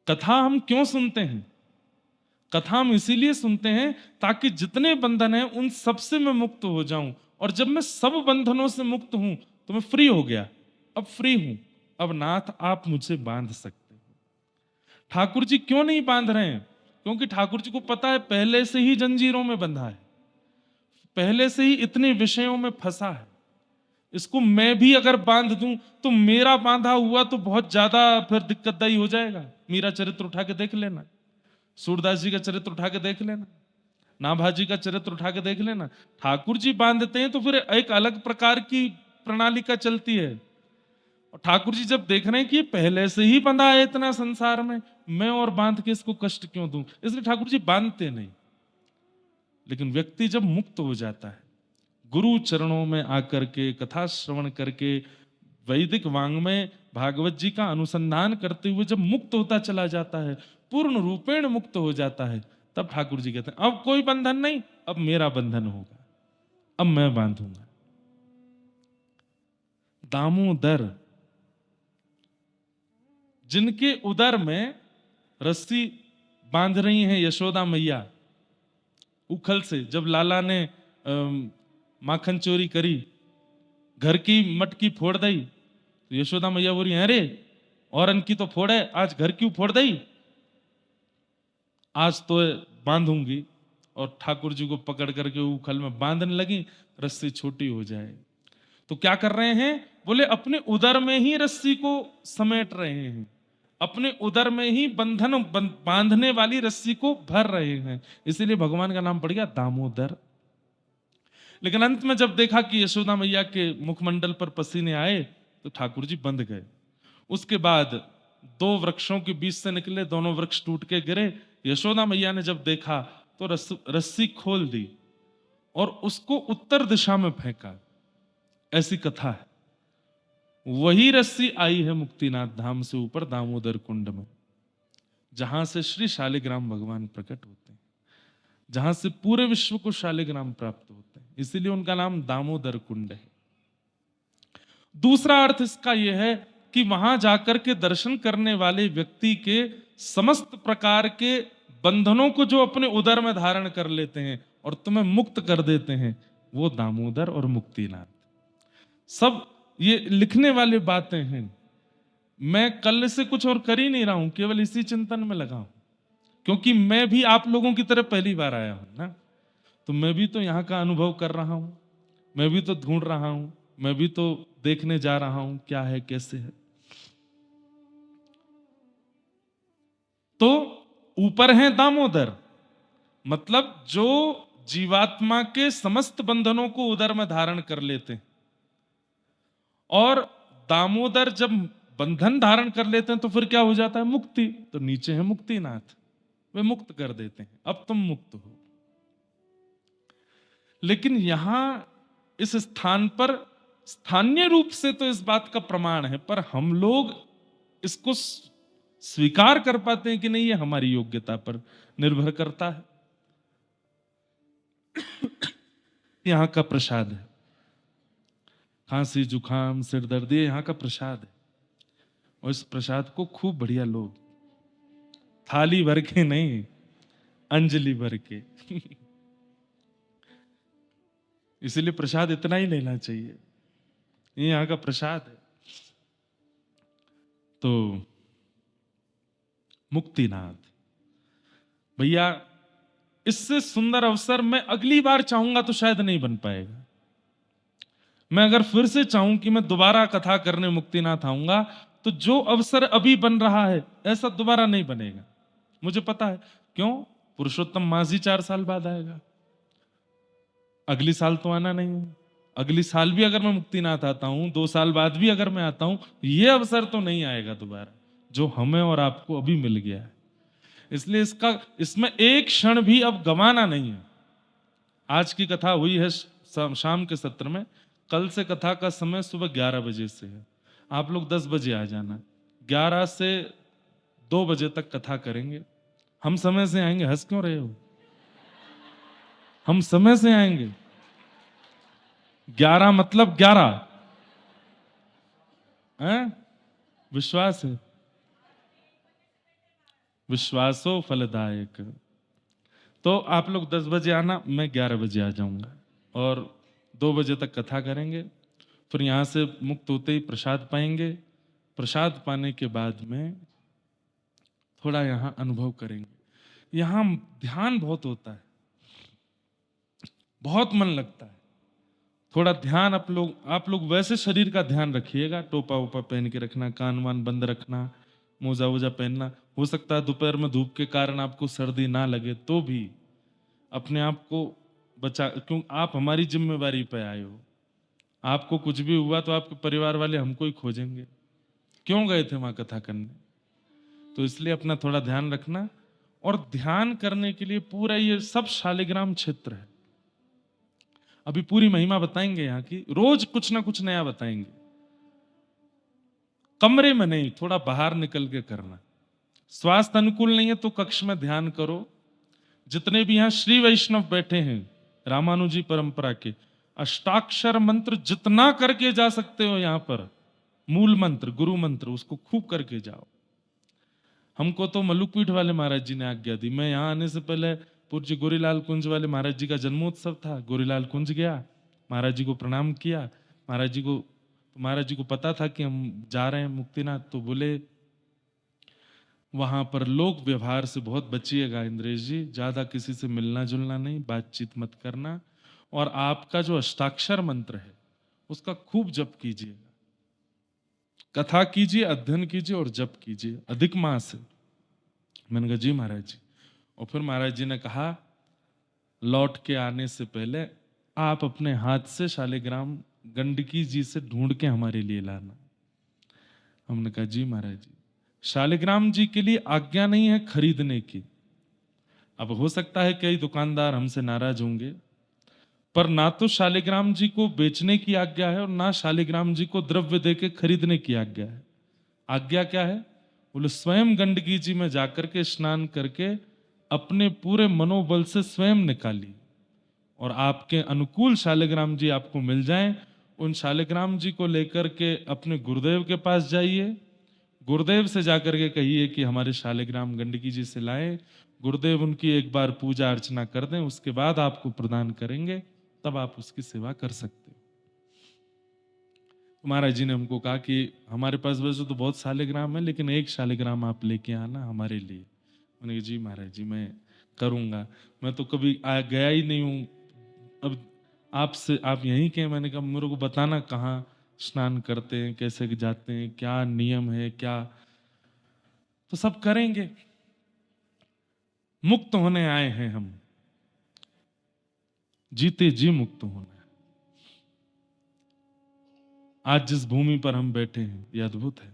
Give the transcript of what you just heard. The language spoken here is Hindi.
कथा हम क्यों सुनते हैं? कथा हम इसीलिए सुनते हैं ताकि जितने बंधन हैं उन सब से मैं मुक्त हो जाऊं, और जब मैं सब बंधनों से मुक्त हूं तो मैं फ्री हो गया, अब फ्री हूं, अब नाथ आप मुझे बांध सकते हो। ठाकुर जी क्यों नहीं बांध रहे हैं? क्योंकि ठाकुर जी को पता है पहले से ही जंजीरों में बंधा है, पहले से ही इतने विषयों में फंसा है। इसको मैं भी अगर बांध दूं तो मेरा बांधा हुआ तो बहुत ज्यादा फिर दिक्कतदायी हो जाएगा। मीरा चरित्र उठा के देख लेना, सूरदास जी का चरित्र उठा के देख लेना, नाभाजी का चरित्र उठा के देख लेना। ठाकुर जी बांधते हैं तो फिर एक अलग प्रकार की प्रणालिका चलती है। और ठाकुर जी जब देख रहे हैं कि ये पहले से ही बंधा है इतना संसार में, मैं और बांध के इसको कष्ट क्यों दूं, इसलिए ठाकुर जी बांधते नहीं। लेकिन व्यक्ति जब मुक्त हो जाता है, गुरु चरणों में आकर के कथा श्रवण करके वैदिक वांग्मय भागवत जी का अनुसंधान करते हुए जब मुक्त होता चला जाता है, पूर्ण रूपेण मुक्त हो जाता है, तब ठाकुर जी कहते हैं अब कोई बंधन नहीं, अब मेरा बंधन होगा, अब मैं बांधूंगा। दामोदर, जिनके उदर में रस्सी बांध रही हैं यशोदा मैया, उखल से जब लाला ने माखन चोरी करी, घर की मटकी फोड़ दई, तो यशोदा मैया बोली अरे और की तो फोड़े, आज घर क्यों फोड़ दई, आज तो बांधूंगी। और ठाकुर जी को पकड़ करके उखल में बांधने लगी, रस्सी छोटी हो जाए। तो क्या कर रहे हैं? बोले अपने उदर में ही रस्सी को समेट रहे हैं, अपने उदर में ही बांधने वाली रस्सी को भर रहे हैं, इसीलिए भगवान का नाम पड़ गया दामोदर। लेकिन अंत में जब देखा कि यशोदा मैया के मुखमंडल पर पसीने आए तो ठाकुर जी बंध गए। उसके बाद दो वृक्षों के बीच से निकले, दोनों वृक्ष टूट के गिरे। यशोदा मैया ने जब देखा तो रस्सी खोल दी और उसको उत्तर दिशा में फेंका, ऐसी कथा है। वही रस्सी आई है मुक्तिनाथ धाम से ऊपर दामोदर कुंड में, जहां से श्री शालिग्राम भगवान प्रकट होते हैं, जहां से पूरे विश्व को शालिग्राम प्राप्त होते हैं, इसीलिए उनका नाम दामोदर कुंड है। दूसरा अर्थ इसका यह है कि वहां जाकर के दर्शन करने वाले व्यक्ति के समस्त प्रकार के बंधनों को जो अपने उदर में धारण कर लेते हैं और तुम्हें मुक्त कर देते हैं, वो दामोदर और मुक्तिनाथ। सब ये लिखने वाली बातें हैं। मैं कल से कुछ और कर ही नहीं रहा हूं, केवल इसी चिंतन में लगा हूं, क्योंकि मैं भी आप लोगों की तरह पहली बार आया हूं ना, तो मैं भी तो यहां का अनुभव कर रहा हूं, मैं भी तो ढूंढ रहा हूं, मैं भी तो देखने जा रहा हूं क्या है कैसे है। तो ऊपर है दामोदर, मतलब जो जीवात्मा के समस्त बंधनों को उदर में धारण कर लेते हैं, और दामोदर जब बंधन धारण कर लेते हैं तो फिर क्या हो जाता है? मुक्ति। तो नीचे है मुक्तिनाथ, वे मुक्त कर देते हैं, अब तुम मुक्त हो। लेकिन यहां इस स्थान पर स्थानीय रूप से तो इस बात का प्रमाण है, पर हम लोग इसको स्वीकार कर पाते हैं कि नहीं, ये हमारी योग्यता पर निर्भर करता है। यहां का प्रसाद है, खांसी जुकाम सिर दर्द ये यहां का प्रसाद है, और इस प्रसाद को खूब बढ़िया लोग थाली भर के नहीं, अंजलि भर के इसीलिए प्रसाद इतना ही लेना चाहिए, ये यहां का प्रसाद है। तो मुक्तिनाथ भैया, इससे सुंदर अवसर मैं अगली बार चाहूंगा तो शायद नहीं बन पाएगा। मैं अगर फिर से चाहूं कि मैं दोबारा कथा करने मुक्तिनाथ आऊंगा, तो जो अवसर अभी बन रहा है ऐसा दोबारा नहीं बनेगा, मुझे पता है। क्यों? पुरुषोत्तम मांझी 4 साल बाद आएगा, अगली साल तो आना नहीं है। अगली साल भी अगर मैं मुक्तिनाथ आता हूं, 2 साल बाद भी अगर मैं आता हूं, ये अवसर तो नहीं आएगा दोबारा, जो हमें और आपको अभी मिल गया है। इसलिए इसमें एक क्षण भी अब गंवाना नहीं है। आज की कथा हुई है शाम के सत्र में, कल से कथा का समय सुबह 11 बजे से है। आप लोग 10 बजे आ जाना, 11 से 2 बजे तक कथा करेंगे। हम समय से आएंगे, हंस क्यों रहे हो? हम समय से आएंगे, 11 मतलब 11 हैं? विश्वास है? विश्वासो फलदायक। तो आप लोग 10 बजे आना, मैं 11 बजे आ जाऊंगा और 2 बजे तक कथा करेंगे। फिर यहाँ से मुक्त होते ही प्रसाद पाएंगे। प्रसाद पाने के बाद में थोड़ा यहाँ अनुभव करेंगे। यहाँ ध्यान बहुत होता है, बहुत मन लगता है। थोड़ा ध्यान आप लोग वैसे शरीर का ध्यान रखिएगा, टोपा वोपा पहन के रखना, कान वान बंद रखना, मोजा वोजा पहनना। हो सकता है दोपहर में धूप के कारण आपको सर्दी ना लगे, तो भी अपने आप को बचा, क्यों आप हमारी जिम्मेवारी पे आए हो। आपको कुछ भी हुआ तो आपके परिवार वाले हमको ही खोजेंगे, क्यों गए थे वहां कथा करने। तो इसलिए अपना थोड़ा ध्यान रखना। और ध्यान करने के लिए पूरा ये सब शालिग्राम क्षेत्र है। अभी पूरी महिमा बताएंगे यहाँ की, रोज कुछ ना कुछ नया बताएंगे। कमरे में नहीं, थोड़ा बाहर निकल के करना। स्वास्थ्य अनुकूल नहीं है तो कक्ष में ध्यान करो। जितने भी यहाँ श्री वैष्णव बैठे हैं रामानुजी परंपरा के, अष्टाक्षर मंत्र जितना करके जा सकते हो यहाँ पर, मूल मंत्र गुरु मंत्र, उसको खूब करके जाओ। हमको तो मल्लुकपीठ वाले महाराज जी ने आज्ञा दी। मैं यहाँ आने से पहले पूज्य गोरीलाल कुंज वाले महाराज जी का जन्मोत्सव था, गोरीलाल कुंज गया, महाराज जी को प्रणाम किया। महाराज जी को पता था कि हम जा रहे हैं मुक्तिनाथ, तो बोले वहां पर लोक व्यवहार से बहुत बचिएगा इंद्रेश जी, ज्यादा किसी से मिलना जुलना नहीं, बातचीत मत करना, और आपका जो अष्टाक्षर मंत्र है उसका खूब जप कीजिएगा, कथा कीजिए, अध्ययन कीजिए और जप कीजिए, अधिक मास है। मैंने कहा जी महाराज जी। और फिर महाराज जी ने कहा लौट के आने से पहले आप अपने हाथ से शालिग्राम गंडकी जी से ढूंढ के हमारे लिए लाना। हमने कहा जी महाराज जी। शालिग्राम जी के लिए आज्ञा नहीं है खरीदने की। अब हो सकता है कई दुकानदार हमसे नाराज होंगे, पर ना तो शालिग्राम जी को बेचने की आज्ञा है और ना शालिग्राम जी को द्रव्य देके खरीदने की आज्ञा है। आज्ञा क्या है? बोले स्वयं गंडकी जी में जाकर के स्नान करके अपने पूरे मनोबल से स्वयं निकाली, और आपके अनुकूल शालिग्राम जी आपको मिल जाएं, उन शालिग्राम जी को लेकर के अपने गुरुदेव के पास जाइए, गुरुदेव से जाकर के कहिए कि हमारे शालिग्राम गंडकी जी से लाए। गुरुदेव उनकी एक बार पूजा अर्चना कर दें, उसके बाद आपको प्रदान करेंगे, तब आप उसकी सेवा कर सकते हो। महाराज जी ने हमको कहा कि हमारे पास वैसे तो बहुत शालिग्राम है, लेकिन एक शालिग्राम आप लेके आना हमारे लिए। मैंने कहा जी महाराज जी मैं करूंगा, मैं तो कभी गया ही नहीं हूं, अब आपसे आप यहीं के। मैंने कहा मेरे को बताना कहाँ स्नान करते हैं, कैसे जाते हैं, क्या नियम है क्या, तो सब करेंगे। मुक्त होने आए हैं हम, जीते जी मुक्त होना है। आज जिस भूमि पर हम बैठे हैं ये अद्भुत है।